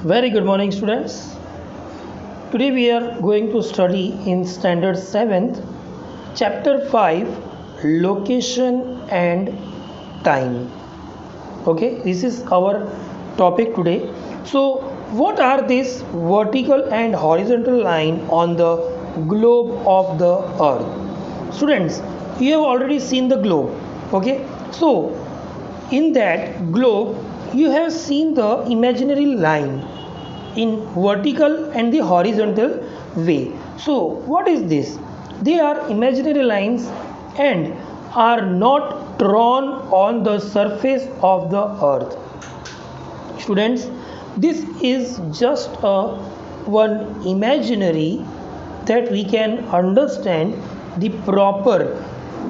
Very good morning, students. Today we are going to study in Standard 7th, Chapter 5, Location and Time. Okay, this is our topic today. So, what are these vertical and horizontal line on the globe of the Earth? Students, you have already seen the globe. Okay, so in that globe, you have seen the imaginary line in vertical and the horizontal way. So what is this? They are imaginary lines and are not drawn on the surface of the earth. Students, this is just a one imaginary that we can understand the proper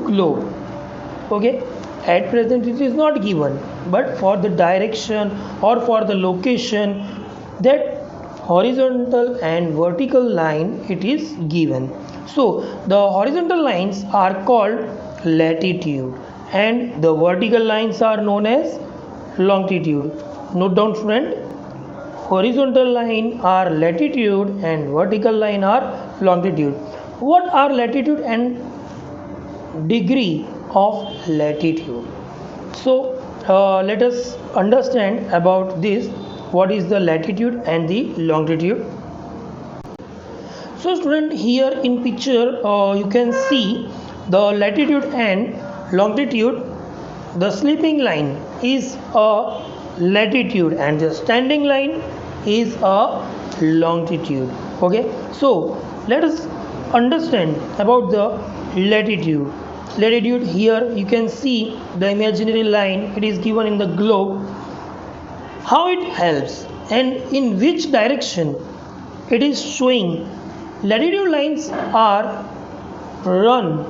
globe. Okay, at present it is not given, but for the direction or for the location, that horizontal and vertical line it is given. So the horizontal lines are called latitude and the vertical lines are known as longitude. Note down, student, horizontal line are latitude and vertical line are longitude. What are latitude and degree of latitude? So let us understand about this. What is the latitude and the longitude? So student, here in picture you can see the latitude and longitude. The sleeping line is a latitude and the standing line is a longitude. Okay, so let us understand about the latitude. Latitude, here you can see the imaginary line, it is given in the globe. How it helps and in which direction it is showing. Latitude lines are run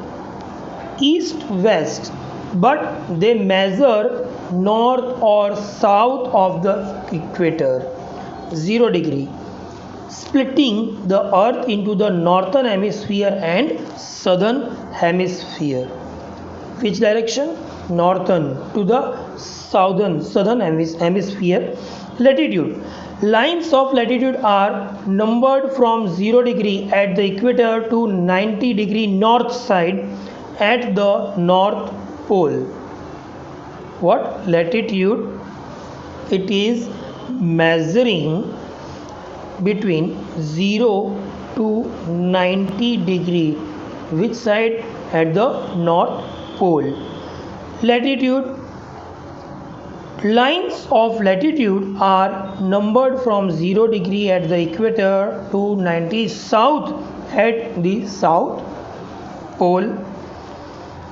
east west, but they measure north or south of the equator, 0 degree, splitting the earth into the northern hemisphere and southern hemisphere. Which direction? Northern to the southern hemisphere. Latitude, lines of latitude are numbered from 0 degree at the equator to 90 degree north side at the north pole. What? Latitude, it is measuring between 0 to 90 degree. Which side? At the north pole. Latitude, lines of latitude are numbered from 0 degree at the equator to 90 south at the south pole.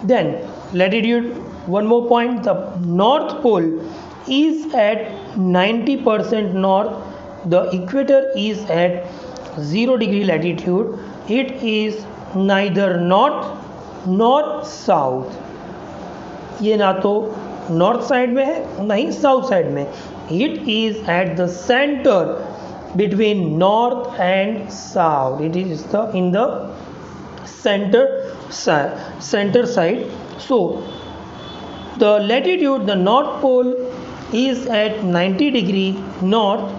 Then latitude, one more point, the north pole is at 90% north, the equator is at 0 degree latitude, it is neither north north south, ये ना तो north side में है ना ही south side में. It is at the centre between north and south. It is in the centre side. So the latitude, the north pole is at 90 degree north,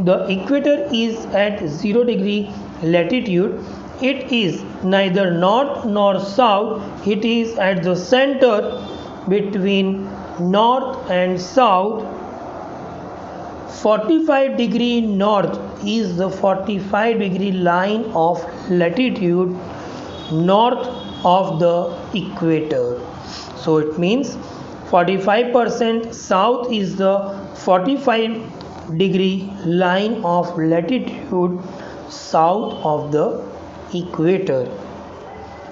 the equator is at 0 degree latitude, it is neither north nor south, it is at the center between north and south. 45 degree north is the 45 degree line of latitude north of the equator. So it means 45% south is the 45 degree line of latitude south of the equator.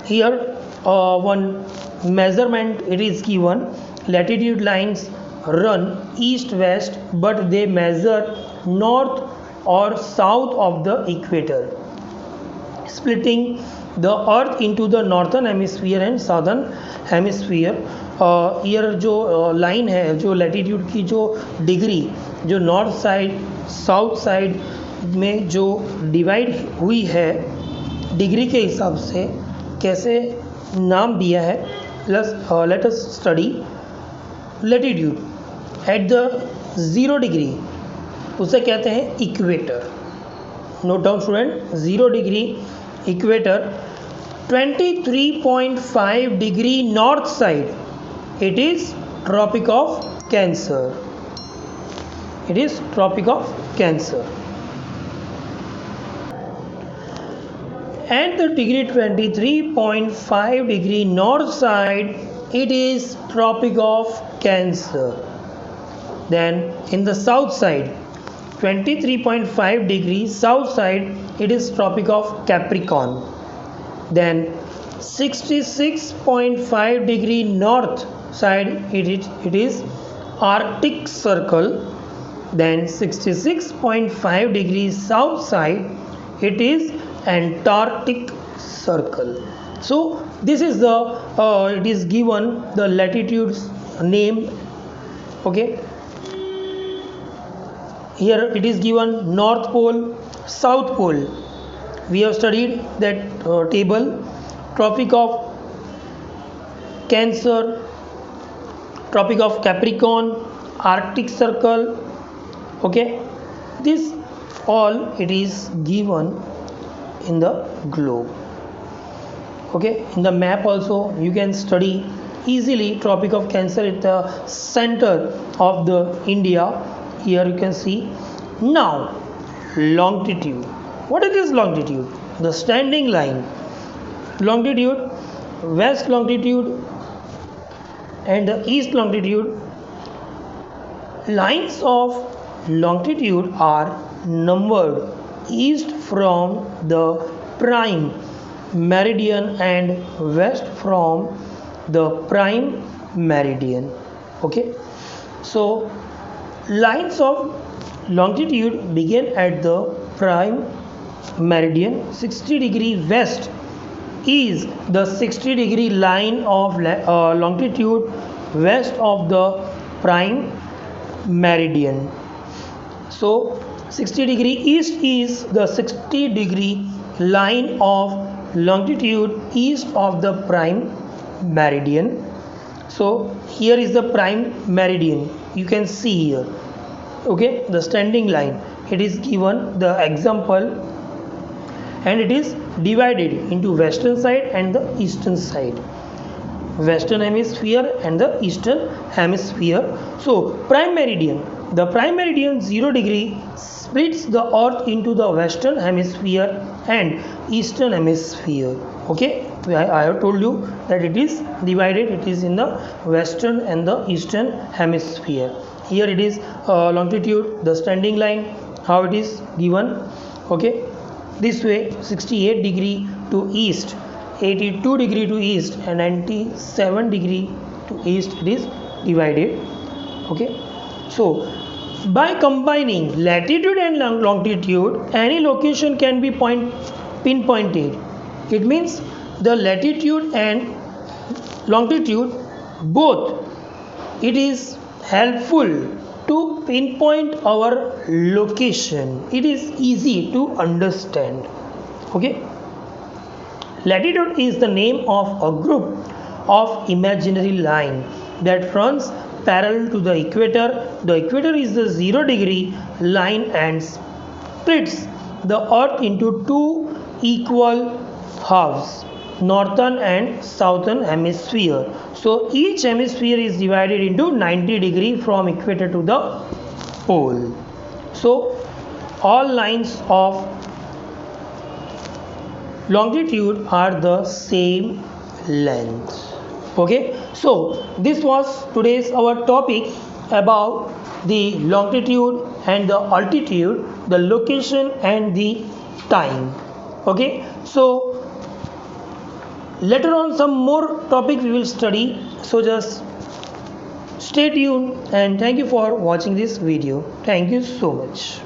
Here one measurement it is given. Latitude lines run east west, but they measure north or south of the equator, splitting the earth into the northern hemisphere and southern hemisphere. Year जो line है, जो latitude की जो degree जो north side south side में जो divide हुई है डिग्री के हिसाब से, कैसे नाम दिया है. Let us study. Latitude at the 0 degree उसे कहते हैं equator. Note down student, 0 degree equator, 23.5 degree north side, it is Tropic of Cancer. It is Tropic of Cancer. And the degree 23.5 degree north side, it is Tropic of Cancer. Then in the south side, 23.5 degree south side, it is Tropic of Capricorn. Then 66.5 degree north side, it is Arctic Circle. Then 66.5 degrees south side, it is Antarctic Circle. So this is the it is given the latitudes name. Okay, here it is given North Pole, South Pole. We have studied that table. Tropic of Cancer, Tropic of Capricorn, Arctic Circle. Okay, this all it is given in the globe. Okay, in the map also you can study easily Tropic of Cancer at the center of the India. Here you can see. Now longitude. What is this longitude? The standing line. Longitude, west longitude and the east longitude. Lines of longitude are numbered east from the prime meridian and west from the prime meridian. Okay, so lines of longitude begin at the prime meridian. 60 degree west is the 60 degree line of longitude west of the prime meridian. So 60 degree east is the 60 degree line of longitude east of the prime meridian. So here is the prime meridian, you can see here. Okay, the standing line, it is given the example, and it is divided into western side and the eastern side, western hemisphere and the eastern hemisphere. So prime meridian, the prime meridian 0 degree splits the earth into the western hemisphere and eastern hemisphere. Okay, I have told you that it is divided, it is in the western and the eastern hemisphere. Here it is longitude, the standing line, how it is given. Okay, this way 68 degree to east, 82 degree to east and 97 degree to east, it is divided. Okay, so by combining latitude and longitude, any location can be pinpointed. It means the latitude and longitude both, it is helpful to pinpoint our location. It is easy to understand. Okay, latitude is the name of a group of imaginary line that runs parallel to the equator. The equator is the 0 degree line and splits the earth into two equal halves, northern and southern hemisphere. So each hemisphere is divided into 90 degree from equator to the pole. So all lines of longitude are the same length. Okay, so this was today's our topic about the longitude and the altitude, the location and the time. Okay, so later on some more topic we will study, so just stay tuned and thank you for watching this video. Thank you so much.